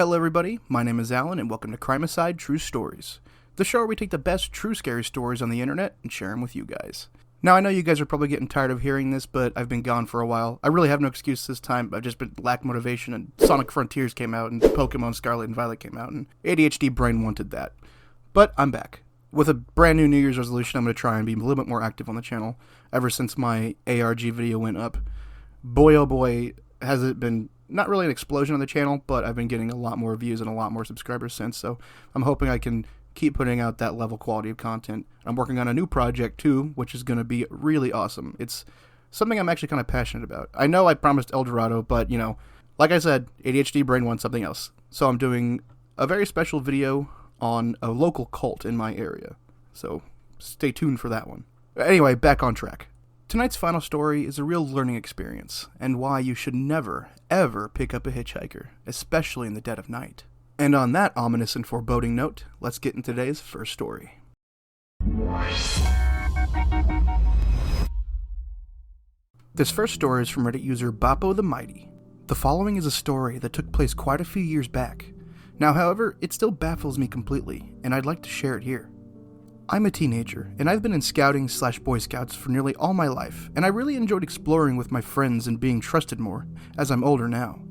Hello everybody, my name is Alan and welcome to Crimicide True Stories, the show where we take the best true scary stories on the internet and share them with you guys. Now I know you guys are probably getting tired of hearing this, but I've been gone for a while. I really have no excuse this time. I've just been lack motivation, and Sonic Frontiers came out and Pokemon Scarlet and Violet came out and ADHD brain wanted that. But I'm back. With a brand new New Year's resolution, I'm going to try and be a little bit more active on the channel ever since my ARG video went up. Boy oh boy, has it been not really an explosion on the channel, but I've been getting a lot more views and a lot more subscribers since, so I'm hoping I can keep putting out that level quality of content. I'm working on a new project too, which is going to be really awesome. It's something I'm actually kind of passionate about. I know I promised El Dorado, but you know, like I said, ADHD brain wants something else. So I'm doing a very special video on a local cult in my area. So stay tuned for that one. Anyway, back on track. Tonight's final story is a real learning experience, and why you should never, ever pick up a hitchhiker, especially in the dead of night. And on that ominous and foreboding note, let's get into today's first story. This first story is from Reddit user Bappo the Mighty. The following is a story that took place quite a few years back. Now, however, it still baffles me completely, and I'd like to share it here. I'm a teenager, and I've been in scouting/Boy Scouts for nearly all my life, and I really enjoyed exploring with my friends and being trusted more, as I'm older now.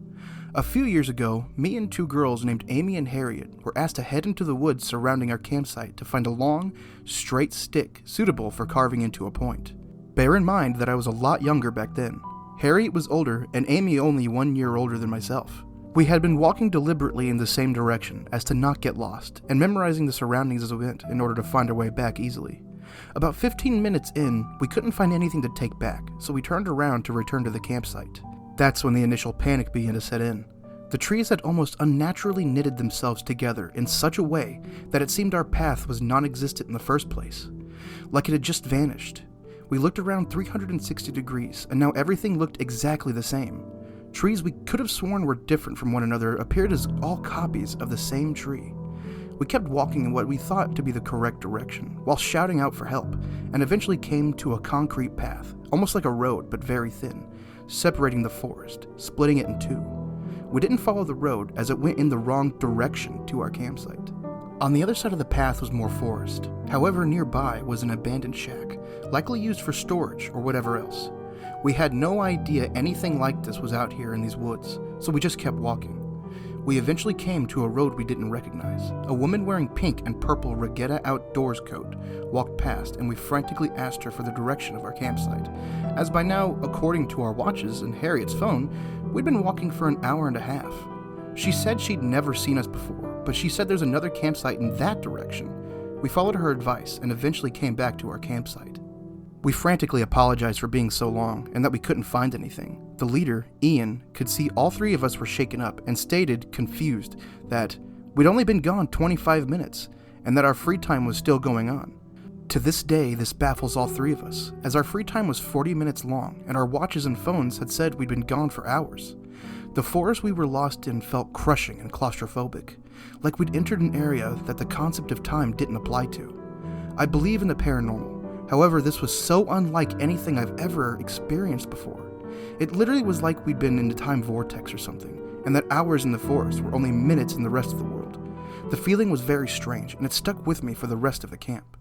A few years ago, me and two girls named Amy and Harriet were asked to head into the woods surrounding our campsite to find a long, straight stick suitable for carving into a point. Bear in mind that I was a lot younger back then. Harriet was older, and Amy only 1 year older than myself. We had been walking deliberately in the same direction as to not get lost, and memorizing the surroundings as we went in order to find our way back easily. About 15 minutes in, we couldn't find anything to take back, so we turned around to return to the campsite. That's when the initial panic began to set in. The trees had almost unnaturally knitted themselves together in such a way that it seemed our path was non-existent in the first place, like it had just vanished. We looked around 360 degrees, and now everything looked exactly the same. Trees we could have sworn were different from one another appeared as all copies of the same tree. We kept walking in what we thought to be the correct direction, while shouting out for help, and eventually came to a concrete path, almost like a road but very thin, separating the forest, splitting it in two. We didn't follow the road as it went in the wrong direction to our campsite. On the other side of the path was more forest. However, nearby was an abandoned shack, likely used for storage or whatever else. We had no idea anything like this was out here in these woods, so we just kept walking. We eventually came to a road we didn't recognize. A woman wearing pink and purple Regatta Outdoors coat walked past, and we frantically asked her for the direction of our campsite, as by now, according to our watches and Harriet's phone, we'd been walking for an hour and a half. She said she'd never seen us before, but she said there's another campsite in that direction. We followed her advice and eventually came back to our campsite. We frantically apologized for being so long and that we couldn't find anything. The leader, Ian, could see all three of us were shaken up and stated, confused, that we'd only been gone 25 minutes and that our free time was still going on. To this day, this baffles all three of us, as our free time was 40 minutes long and our watches and phones had said we'd been gone for hours. The forest we were lost in felt crushing and claustrophobic, like we'd entered an area that the concept of time didn't apply to. I believe in the paranormal. However, this was so unlike anything I've ever experienced before. It literally was like we'd been in a time vortex or something, and that hours in the forest were only minutes in the rest of the world. The feeling was very strange, and it stuck with me for the rest of the camp.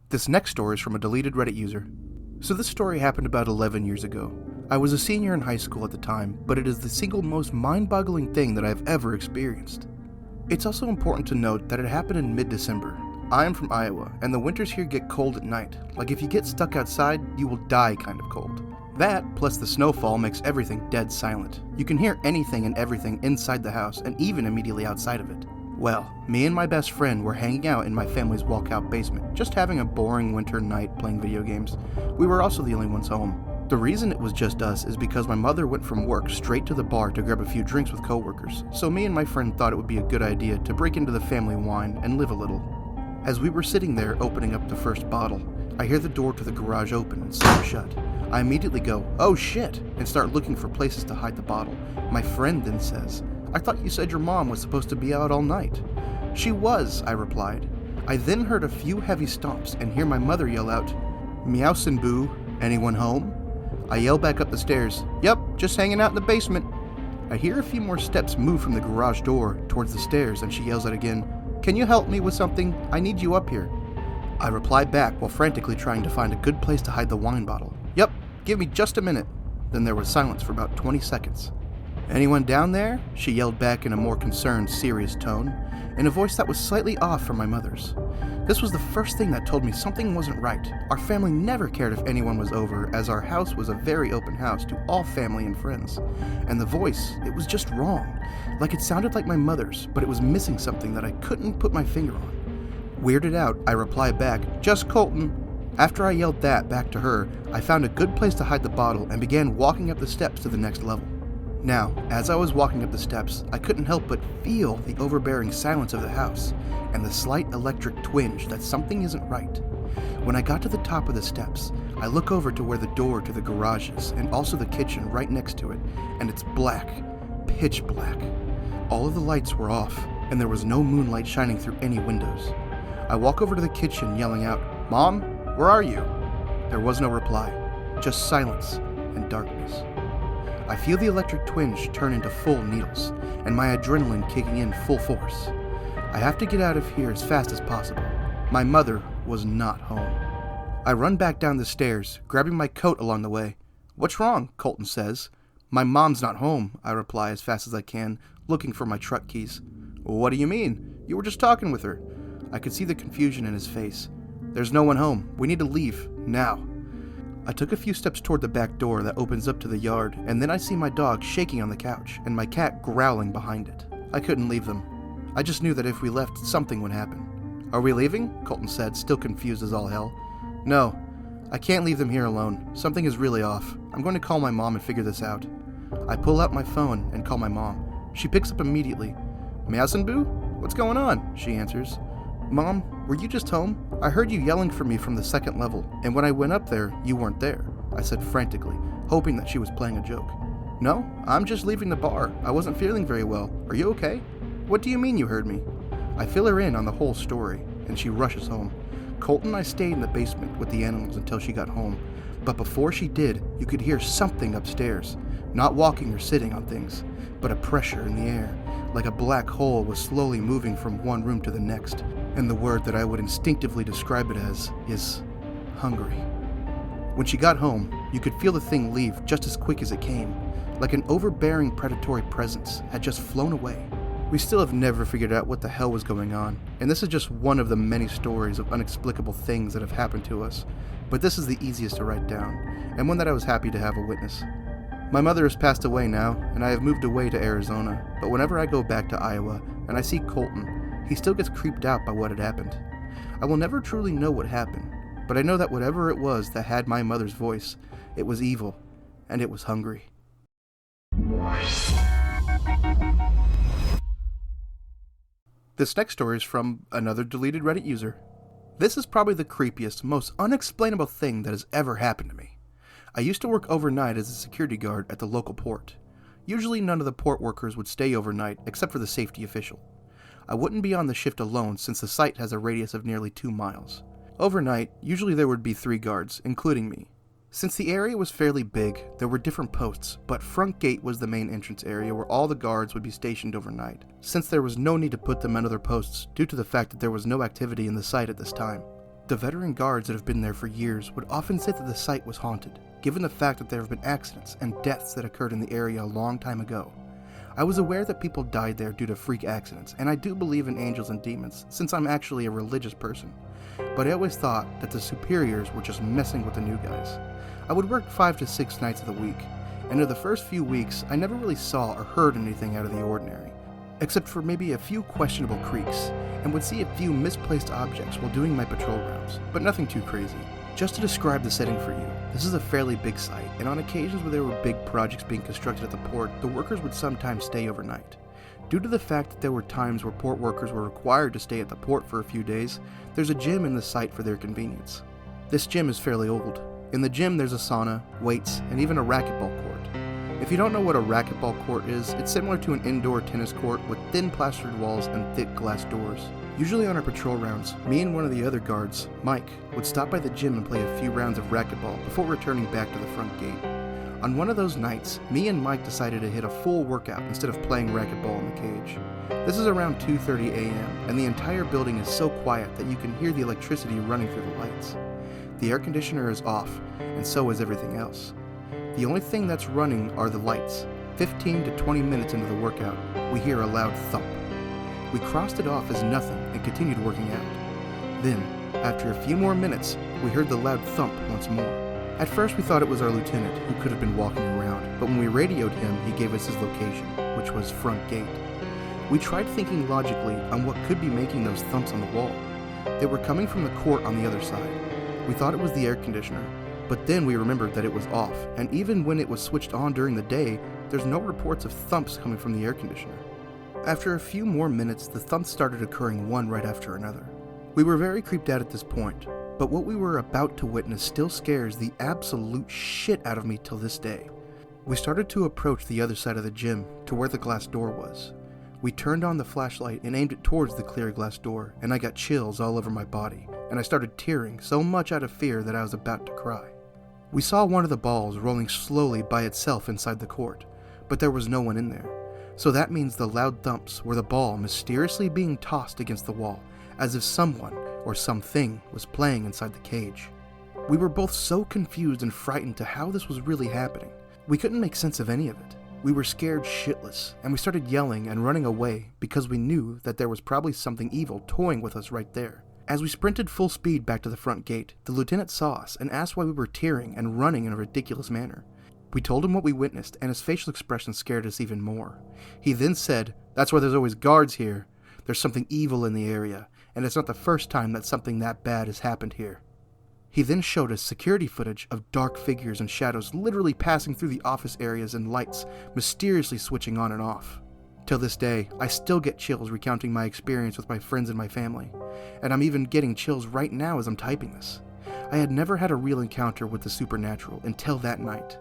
This next story is from a deleted Reddit user. So this story happened about 11 years ago. I was a senior in high school at the time, but it is the single most mind-boggling thing that I've ever experienced. It's also important to note that it happened in mid-December. I am from Iowa, and the winters here get cold at night. Like if you get stuck outside, you will die kind of cold. That, plus the snowfall, makes everything dead silent. You can hear anything and everything inside the house, and even immediately outside of it. Well, me and my best friend were hanging out in my family's walkout basement, just having a boring winter night playing video games. We were also the only ones home. The reason it was just us is because my mother went from work straight to the bar to grab a few drinks with coworkers, so me and my friend thought it would be a good idea to break into the family wine and live a little. As we were sitting there opening up the first bottle, I hear the door to the garage open and slam shut. I immediately go, "Oh shit," and start looking for places to hide the bottle. My friend then says, "I thought you said your mom was supposed to be out all night." "She was," I replied. I then heard a few heavy stomps and hear my mother yell out, "Meowsin' boo, anyone home?" I yell back up the stairs, "Yep, just hanging out in the basement." I hear a few more steps move from the garage door towards the stairs, and she yells out again, "Can you help me with something? I need you up here." I reply back while frantically trying to find a good place to hide the wine bottle. "Yep, give me just a minute." Then there was silence for about 20 seconds. "Anyone down there?" she yelled back in a more concerned, serious tone, in a voice that was slightly off from my mother's. This was the first thing that told me something wasn't right. Our family never cared if anyone was over, as our house was a very open house to all family and friends. And the voice, it was just wrong. Like it sounded like my mother's, but it was missing something that I couldn't put my finger on. Weirded out, I replied back, "Just Colton." After I yelled that back to her, I found a good place to hide the bottle and began walking up the steps to the next level. Now, as I was walking up the steps, I couldn't help but feel the overbearing silence of the house and the slight electric twinge that something isn't right. When I got to the top of the steps, I look over to where the door to the garage is and also the kitchen right next to it, and it's black, pitch black. All of the lights were off, and there was no moonlight shining through any windows. I walk over to the kitchen yelling out, "Mom, where are you?" There was no reply, just silence and darkness. I feel the electric twinge turn into full needles, and my adrenaline kicking in full force. I have to get out of here as fast as possible. My mother was not home. I run back down the stairs, grabbing my coat along the way. "What's wrong?" Colton says. "My mom's not home," I reply as fast as I can, looking for my truck keys. "What do you mean? You were just talking with her." I could see the confusion in his face. "There's no one home. We need to leave, now." I took a few steps toward the back door that opens up to the yard, and then I see my dog shaking on the couch and my cat growling behind it. I couldn't leave them. I just knew that if we left, something would happen. "Are we leaving?" Colton said, still confused as all hell. "No, I can't leave them here alone. Something is really off. I'm going to call my mom and figure this out." I pull out my phone and call my mom. She picks up immediately. "Masenbu? What's going on?" she answers. "Mom, were you just home? I heard you yelling for me from the second level, and when I went up there, you weren't there," I said frantically, hoping that she was playing a joke. "No, I'm just leaving the bar. I wasn't feeling very well. Are you okay?" "What do you mean you heard me?" I fill her in on the whole story, and she rushes home. Colton and I stayed in the basement with the animals until she got home, but before she did, you could hear something upstairs, not walking or sitting on things, but a pressure in the air, like a black hole was slowly moving from one room to the next, and the word that I would instinctively describe it as is hungry. When she got home, you could feel the thing leave just as quick as it came, like an overbearing predatory presence had just flown away. We still have never figured out what the hell was going on, and this is just one of the many stories of inexplicable things that have happened to us, but this is the easiest to write down, and one that I was happy to have a witness. My mother has passed away now, and I have moved away to Arizona, but whenever I go back to Iowa and I see Colton, he still gets creeped out by what had happened. I will never truly know what happened, but I know that whatever it was that had my mother's voice, it was evil, and it was hungry. This next story is from another deleted Reddit user. This is probably the creepiest, most unexplainable thing that has ever happened to me. I used to work overnight as a security guard at the local port. Usually none of the port workers would stay overnight except for the safety official. I wouldn't be on the shift alone since the site has a radius of nearly 2 miles. Overnight, usually there would be 3 guards, including me. Since the area was fairly big, there were different posts, but front gate was the main entrance area where all the guards would be stationed overnight, since there was no need to put them on other posts due to the fact that there was no activity in the site at this time. The veteran guards that have been there for years would often say that the site was haunted, given the fact that there have been accidents and deaths that occurred in the area a long time ago. I was aware that people died there due to freak accidents, and I do believe in angels and demons, since I'm actually a religious person. But I always thought that the superiors were just messing with the new guys. I would work 5 to 6 nights of the week, and in the first few weeks, I never really saw or heard anything out of the ordinary, except for maybe a few questionable creaks, and would see a few misplaced objects while doing my patrol rounds, but nothing too crazy. Just to describe the setting for you, this is a fairly big site, and on occasions where there were big projects being constructed at the port, the workers would sometimes stay overnight. Due to the fact that there were times where port workers were required to stay at the port for a few days, there's a gym in the site for their convenience. This gym is fairly old. In the gym there's a sauna, weights, and even a racquetball court. If you don't know what a racquetball court is, it's similar to an indoor tennis court with thin plastered walls and thick glass doors. Usually on our patrol rounds, me and one of the other guards, Mike, would stop by the gym and play a few rounds of racquetball before returning back to the front gate. On one of those nights, me and Mike decided to hit a full workout instead of playing racquetball in the cage. This is around 2:30 a.m., and the entire building is so quiet that you can hear the electricity running through the lights. The air conditioner is off, and so is everything else. The only thing that's running are the lights. 15 to 20 minutes into the workout, we hear a loud thump. We crossed it off as nothing and continued working out. Then, after a few more minutes, we heard the loud thump once more. At first we thought it was our lieutenant, who could have been walking around, but when we radioed him, he gave us his location, which was front gate. We tried thinking logically on what could be making those thumps on the wall. They were coming from the court on the other side. We thought it was the air conditioner, but then we remembered that it was off, and even when it was switched on during the day, there's no reports of thumps coming from the air conditioner. After a few more minutes, the thumps started occurring one right after another. We were very creeped out at this point, but what we were about to witness still scares the absolute shit out of me till this day. We started to approach the other side of the gym, to where the glass door was. We turned on the flashlight and aimed it towards the clear glass door, and I got chills all over my body, and I started tearing so much out of fear that I was about to cry. We saw one of the balls rolling slowly by itself inside the court, but there was no one in there. So that means the loud thumps were the ball mysteriously being tossed against the wall, as if someone or something was playing inside the cage. We were both so confused and frightened to how this was really happening. We couldn't make sense of any of it. We were scared shitless, and we started yelling and running away because we knew that there was probably something evil toying with us right there. As we sprinted full speed back to the front gate, the lieutenant saw us and asked why we were tearing and running in a ridiculous manner. We told him what we witnessed, and his facial expression scared us even more. He then said, "That's why there's always guards here. There's something evil in the area, and it's not the first time that something that bad has happened here." He then showed us security footage of dark figures and shadows literally passing through the office areas and lights, mysteriously switching on and off. Till this day, I still get chills recounting my experience with my friends and my family, and I'm even getting chills right now as I'm typing this. I had never had a real encounter with the supernatural until that night.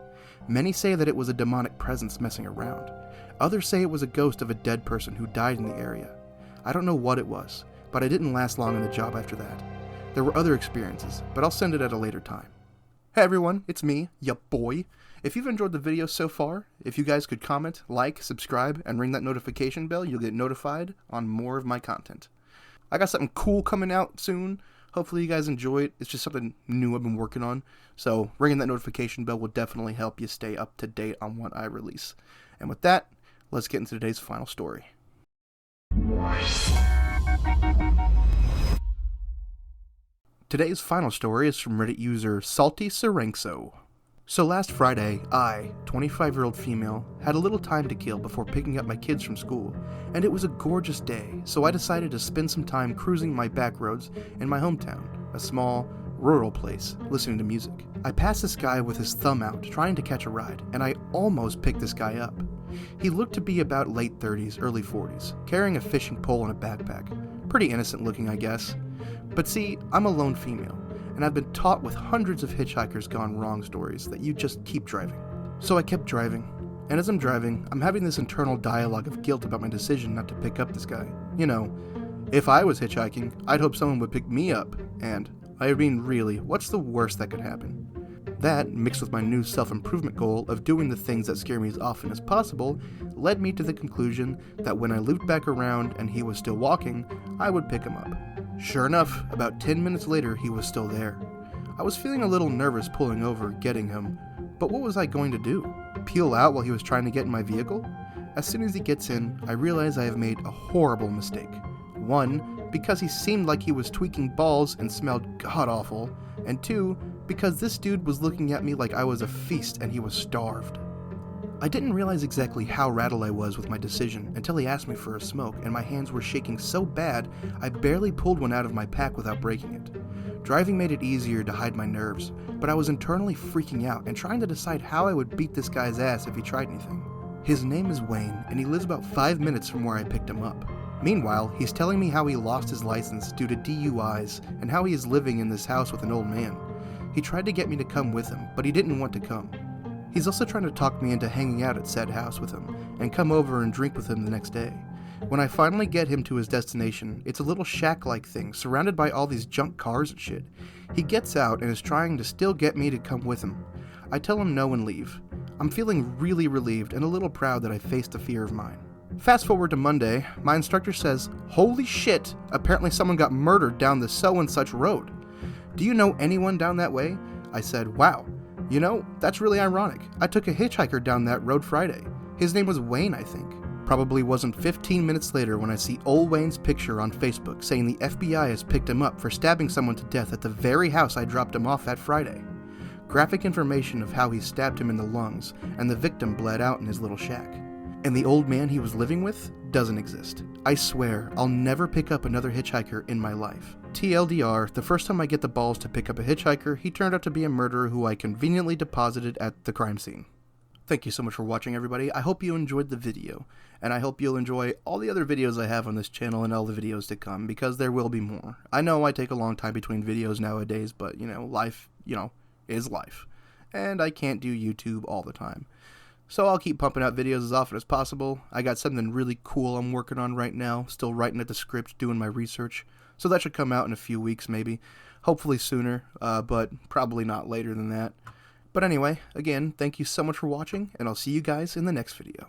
Many say that it was a demonic presence messing around. Others say it was a ghost of a dead person who died in the area. I don't know what it was, but I didn't last long in the job after that. There were other experiences, but I'll send it at a later time. Hey everyone, it's me, ya boy. If you've enjoyed the video so far, if you guys could comment, like, subscribe, and ring that notification bell, you'll get notified on more of my content. I got something cool coming out soon. Hopefully you guys enjoy it. It's just something new I've been working on. So ringing that notification bell will definitely help you stay up to date on what I release. And with that, let's get into today's final story. Today's final story is from Reddit user Salty Serenxo. So last Friday, I, 25-year-old female, had a little time to kill before picking up my kids from school, and it was a gorgeous day, so I decided to spend some time cruising my back roads in my hometown, a small, rural place, listening to music. I passed this guy with his thumb out, trying to catch a ride, and I almost picked this guy up. He looked to be about late 30s, early 40s, carrying a fishing pole and a backpack. Pretty innocent looking, I guess. But see, I'm a lone female, and I've been taught with hundreds of hitchhikers gone wrong stories that you just keep driving. So I kept driving, and as I'm driving, I'm having this internal dialogue of guilt about my decision not to pick up this guy. You know, if I was hitchhiking, I'd hope someone would pick me up, and, I mean really, what's the worst that could happen? That, mixed with my new self-improvement goal of doing the things that scare me as often as possible, led me to the conclusion that when I looped back around and he was still walking, I would pick him up. Sure enough, about 10 minutes later, he was still there. I was feeling a little nervous pulling over, getting him, but what was I going to do? Peel out while he was trying to get in my vehicle? As soon as he gets in, I realize I have made a horrible mistake. One, because he seemed like he was tweaking balls and smelled god-awful, and two, because this dude was looking at me like I was a feast and he was starved. I didn't realize exactly how rattled I was with my decision until he asked me for a smoke, and my hands were shaking so bad I barely pulled one out of my pack without breaking it. Driving made it easier to hide my nerves, but I was internally freaking out and trying to decide how I would beat this guy's ass if he tried anything. His name is Wayne, and he lives about 5 minutes from where I picked him up. Meanwhile, he's telling me how he lost his license due to DUIs and how he is living in this house with an old man. He tried to get me to come with him, but he didn't want to come. He's also trying to talk me into hanging out at said house with him, and come over and drink with him the next day. When I finally get him to his destination, it's a little shack-like thing, surrounded by all these junk cars and shit. He gets out and is trying to still get me to come with him. I tell him no and leave. I'm feeling really relieved and a little proud that I faced a fear of mine. Fast forward to Monday, my instructor says, "Holy shit, apparently someone got murdered down the so-and-such road. Do you know anyone down that way?" I said, "Wow. You know, that's really ironic. I took a hitchhiker down that road Friday. His name was Wayne, I think." Probably wasn't 15 minutes later when I see old Wayne's picture on Facebook saying the FBI has picked him up for stabbing someone to death at the very house I dropped him off that Friday. Graphic information of how he stabbed him in the lungs, and the victim bled out in his little shack. And the old man he was living with doesn't exist. I swear, I'll never pick up another hitchhiker in my life. TLDR, the first time I get the balls to pick up a hitchhiker, he turned out to be a murderer who I conveniently deposited at the crime scene. Thank you so much for watching, everybody. I hope you enjoyed the video, and I hope you'll enjoy all the other videos I have on this channel and all the videos to come, because there will be more. I know I take a long time between videos nowadays, but, life, is life. And I can't do YouTube all the time. So I'll keep pumping out videos as often as possible. I got something really cool I'm working on right now, still writing at the script, doing my research. So that should come out in a few weeks maybe. Hopefully sooner, but probably not later than that. But anyway, again, thank you so much for watching, and I'll see you guys in the next video.